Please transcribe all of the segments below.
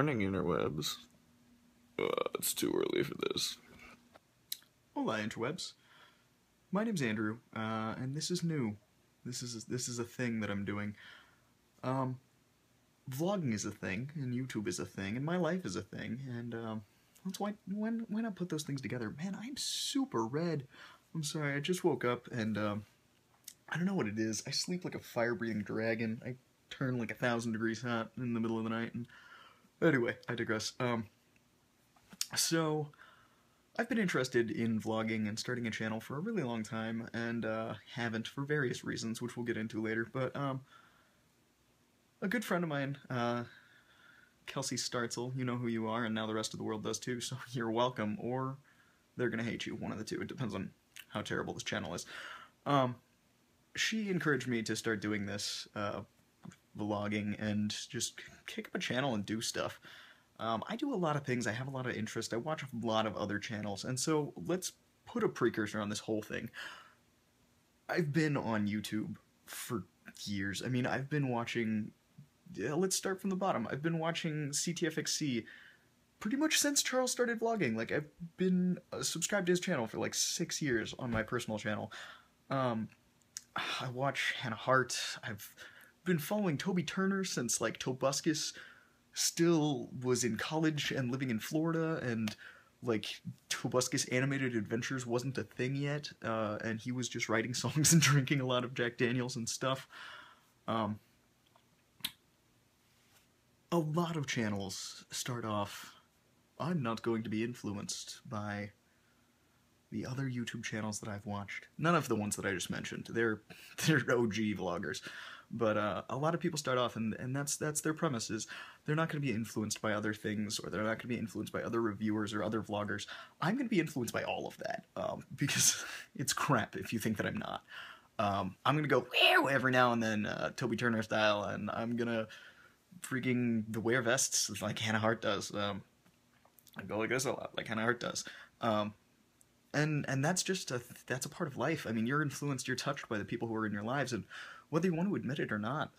morning, interwebs. It's too early for this. Hola, interwebs. My name's Andrew, and this is new. This is a thing that I'm doing. Vlogging is a thing, and YouTube is a thing, and my life is a thing, and that's why not put those things together? Man, I'm super red. I'm sorry, I just woke up, and I don't know what it is. I sleep like a fire-breathing dragon. I turn like 1,000 degrees hot in the middle of the night, and anyway, I digress. So I've been interested in vlogging and starting a channel for a really long time, and haven't for various reasons, which we'll get into later, but a good friend of mine, Kelsey Startzel, you know who you are, and now the rest of the world does too, so you're welcome, or they're gonna hate you, one of the two. It depends on how terrible this channel is. She encouraged me to start doing this, vlogging, and just kick up a channel and do stuff. I do a lot of things, I have a lot of interest, I watch a lot of other channels, and so let's put a precursor on this whole thing. I've been on YouTube for years. I mean, I've been watching, let's start from the bottom. I've been watching CTFXC pretty much since Charles started vlogging. Like, I've been subscribed to his channel for like 6 years on my personal channel. I watch Hannah Hart. I've been following Toby Turner since like Tobuscus still was in college and living in Florida, and like Tobuscus Animated Adventures wasn't a thing yet, and he was just writing songs and drinking a lot of Jack Daniels and stuff. A lot of channels start off, I'm not going to be influenced by the other YouTube channels that I've watched. None of the ones that I just mentioned. They're OG vloggers. But a lot of people start off, and that's their premise, is they're not going to be influenced by other things, or they're not going to be influenced by other reviewers or other vloggers. I'm going to be influenced by all of that, because it's crap if you think that I'm not. I'm going to go every now and then, Toby Turner style, and I'm going to freaking wear vests like Hannah Hart does. I go like this a lot, like Hannah Hart does. And that's just that's a part of life. I mean, you're influenced, you're touched by the people who are in your lives, and whether you want to admit it or not,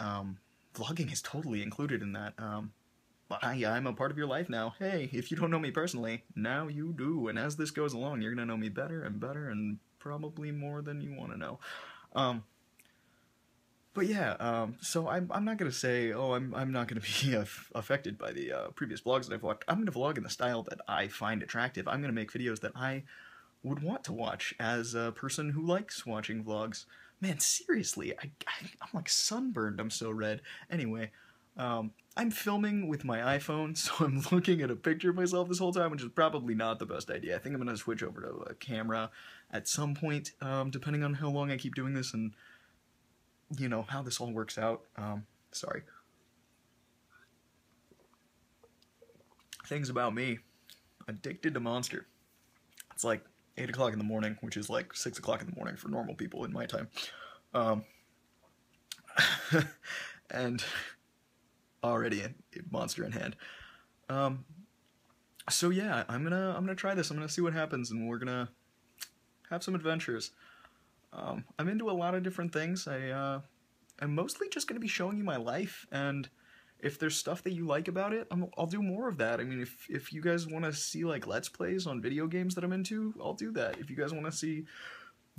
vlogging is totally included in that. I'm a part of your life now. Hey, if you don't know me personally, now you do, and as this goes along, you're gonna know me better and better, and probably more than you want to know. But yeah, so I'm not gonna say, oh, I'm not gonna be affected by the previous vlogs that I've watched. I'm gonna vlog in the style that I find attractive. I'm gonna make videos that I would want to watch as a person who likes watching vlogs. Man, seriously, I'm like sunburned, I'm so red. Anyway, I'm filming with my iPhone, so I'm looking at a picture of myself this whole time, which is probably not the best idea. I think I'm going to switch over to a camera at some point, depending on how long I keep doing this and, you know, how this all works out. Sorry. Things about me. Addicted to Monster. It's like 8 o'clock in the morning, which is like 6 o'clock in the morning for normal people in my time. And already a Monster in hand. So yeah, I'm gonna try this. I'm gonna see what happens, and we're gonna have some adventures. I'm into a lot of different things. I'm mostly just gonna be showing you my life, and if there's stuff that you like about it, I'll do more of that. I mean, if you guys want to see, like, Let's Plays on video games that I'm into, I'll do that. If you guys want to see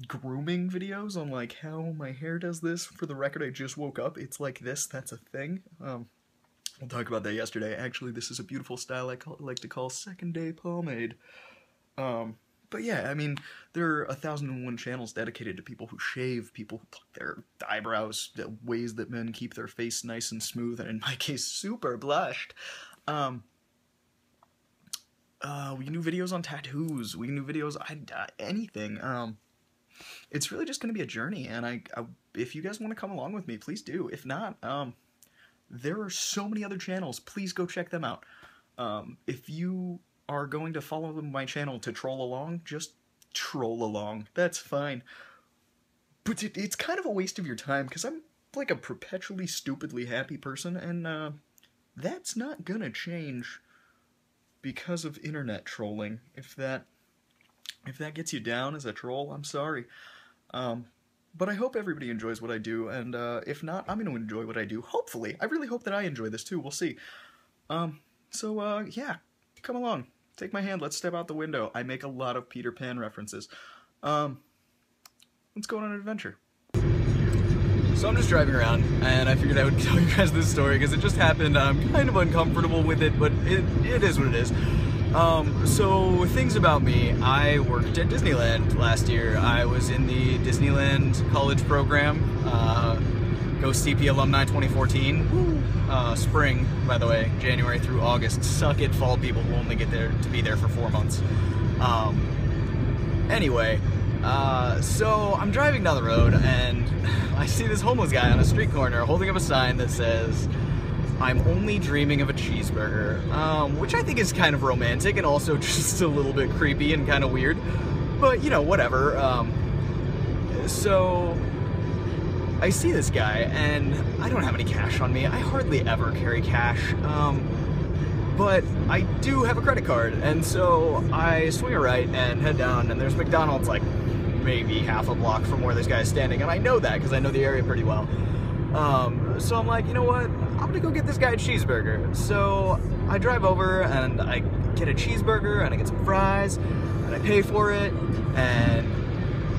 grooming videos on, like, how my hair does this, for the record, I just woke up. It's like this. That's a thing. We'll talk about that yesterday. Actually, this is a beautiful style I like to call second-day pomade. But yeah, I mean, there are 1,001 channels dedicated to people who shave, people who pluck their eyebrows, ways that men keep their face nice and smooth, and in my case, super blushed. We can do videos on tattoos, we can do videos on anything. It's really just going to be a journey, and if you guys want to come along with me, please do. If not, there are so many other channels. Please go check them out. If you are going to follow my channel to troll along, just troll along. That's fine. But it's kind of a waste of your time, because I'm like a perpetually stupidly happy person, and that's not gonna change because of internet trolling. If that gets you down as a troll, I'm sorry. But I hope everybody enjoys what I do, and if not, I'm going to enjoy what I do. Hopefully. I really hope that I enjoy this too. We'll see. So, yeah, come along. Take my hand, let's step out the window. I make a lot of Peter Pan references. Let's go on an adventure. So I'm just driving around, and I figured I would tell you guys this story because it just happened. I'm kind of uncomfortable with it, but it is what it is. So things about me, I worked at Disneyland last year. I was in the Disneyland College Program, Go CP Alumni 2014. Spring, by the way, January through August. Suck it, fall people who only get there to be there for 4 months. Anyway, so I'm driving down the road and I see this homeless guy on a street corner holding up a sign that says, "I'm only dreaming of a cheeseburger," which I think is kind of romantic and also just a little bit creepy and kind of weird, but you know, whatever. So I see this guy and I don't have any cash on me. I hardly ever carry cash, but I do have a credit card, and so I swing a right and head down, and there's McDonald's like maybe half a block from where this guy's standing, and I know that because I know the area pretty well. So I'm like, you know what, I'm gonna go get this guy a cheeseburger. So I drive over and I get a cheeseburger and I get some fries and I pay for it, and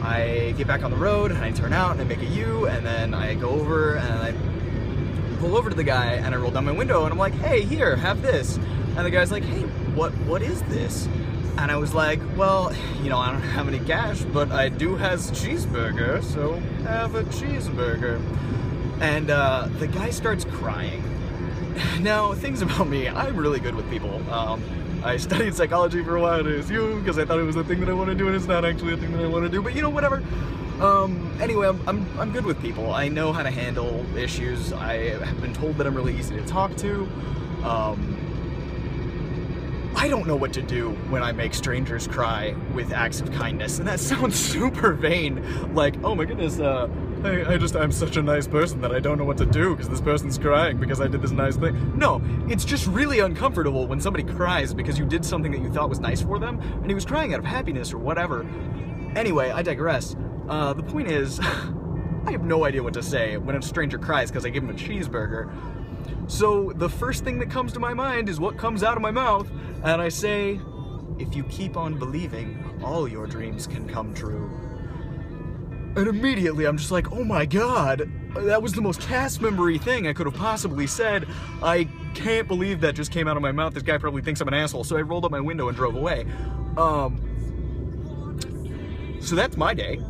I get back on the road and I turn out and I make a U, and then I go over and I pull over to the guy and I roll down my window and I'm like, "Hey, here, have this." And the guy's like, "Hey, what is this?" And I was like, "Well, you know, I don't have any cash, but I do has cheeseburger, so have a cheeseburger." And the guy starts crying. Now, things about me, I'm really good with people. I studied psychology for a while at ASU because I thought it was the thing that I want to do, and it's not actually a thing that I want to do, but you know, whatever. Anyway, I'm good with people. I know how to handle issues. I have been told that I'm really easy to talk to. I don't know what to do when I make strangers cry with acts of kindness, and that sounds super vain, like, oh my goodness, I'm such a nice person that I don't know what to do because this person's crying because I did this nice thing. No, it's just really uncomfortable when somebody cries because you did something that you thought was nice for them, and he was crying out of happiness or whatever. Anyway, I digress. The point is, I have no idea what to say when a stranger cries because I give him a cheeseburger. So the first thing that comes to my mind is what comes out of my mouth, and I say, "If you keep on believing, all your dreams can come true." And immediately I'm just like, oh my god, that was the most cast member-y thing I could have possibly said. I can't believe that just came out of my mouth. This guy probably thinks I'm an asshole, so I rolled up my window and drove away. So that's my day.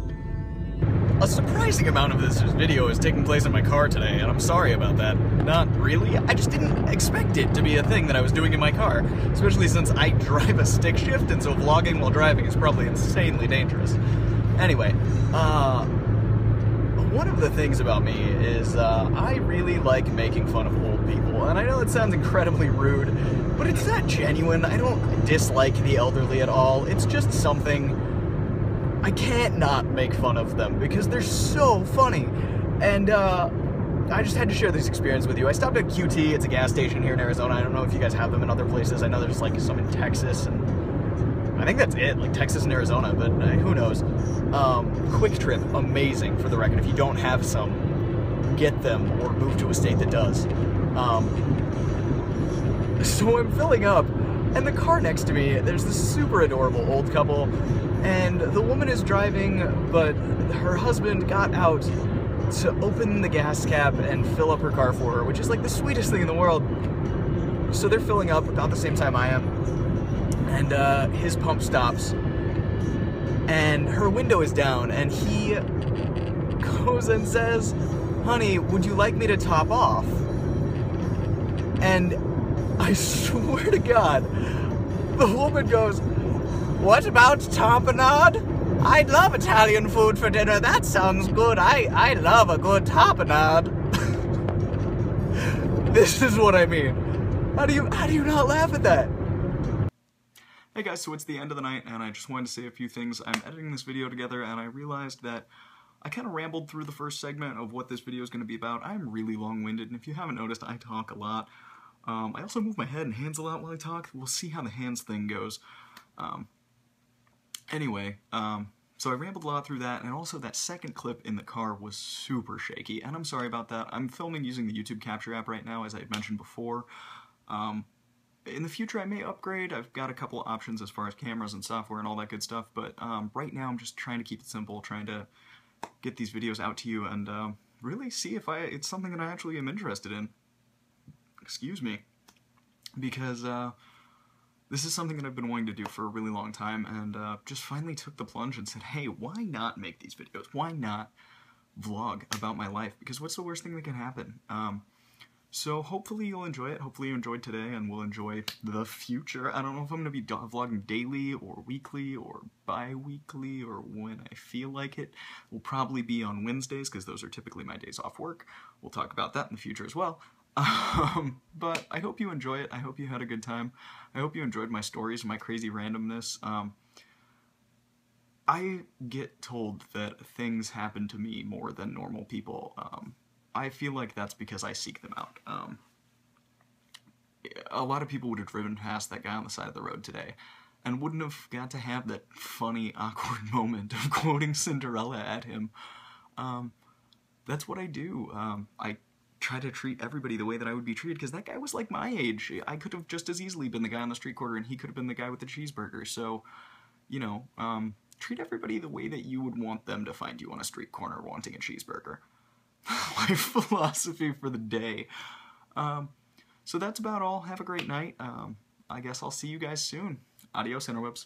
A surprising amount of this video is taking place in my car today, and I'm sorry about that. Not really. I just didn't expect it to be a thing that I was doing in my car, especially since I drive a stick shift, and so vlogging while driving is probably insanely dangerous. Anyway, one of the things about me is I really like making fun of old people, and I know it sounds incredibly rude, but it's not genuine. I don't dislike the elderly at all. It's just something I can't not make fun of them because they're so funny. And I just had to share this experience with you. I stopped at QT. It's a gas station here in Arizona. I don't know if you guys have them in other places. I know there's like some in Texas, and I think that's it, like Texas and Arizona, but who knows. Quick Trip, amazing for the record. If you don't have some, get them or move to a state that does. So I'm filling up, and the car next to me, there's this super adorable old couple, and the woman is driving, but her husband got out to open the gas cap and fill up her car for her, which is like the sweetest thing in the world. So they're filling up about the same time I am, and his pump stops, and her window is down, and he goes and says, "Honey, would you like me to top off?" And I swear to God, the woman goes, "What about tapenade? I'd love Italian food for dinner. That sounds good. I love a good tapenade." This is what I mean. How do you not laugh at that? Hey guys, so it's the end of the night, and I just wanted to say a few things. I'm editing this video together, and I realized that I kind of rambled through the first segment of what this video is going to be about. I'm really long-winded, and if you haven't noticed, I talk a lot. I also move my head and hands a lot while I talk. We'll see how the hands thing goes. Anyway, so I rambled a lot through that, and also that second clip in the car was super shaky, and I'm sorry about that. I'm filming using the YouTube Capture app right now, as I had mentioned before. in the future I may upgrade. I've got a couple of options as far as cameras and software and all that good stuff, but right now I'm just trying to keep it simple, trying to get these videos out to you and really see if it's something that I actually am interested in. Excuse me. Because this is something that I've been wanting to do for a really long time, and just finally took the plunge and said, hey, why not make these videos? Why not vlog about my life? Because what's the worst thing that can happen? So hopefully you'll enjoy it. Hopefully you enjoyed today and will enjoy the future. I don't know if I'm going to be vlogging daily or weekly or bi-weekly or when I feel like it. Will probably be on Wednesdays because those are typically my days off work. We'll talk about that in the future as well. But I hope you enjoy it. I hope you had a good time. I hope you enjoyed my stories, my crazy randomness. I get told that things happen to me more than normal people. I feel like that's because I seek them out. A lot of people would have driven past that guy on the side of the road today and wouldn't have got to have that funny, awkward moment of quoting Cinderella at him. That's what I do. I try to treat everybody the way that I would be treated, because that guy was like my age. I could have just as easily been the guy on the street corner, and he could have been the guy with the cheeseburger. So, you know, treat everybody the way that you would want them to find you on a street corner wanting a cheeseburger. My philosophy for the day. So that's about all. Have a great night. I guess I'll see you guys soon. Adios, interwebs.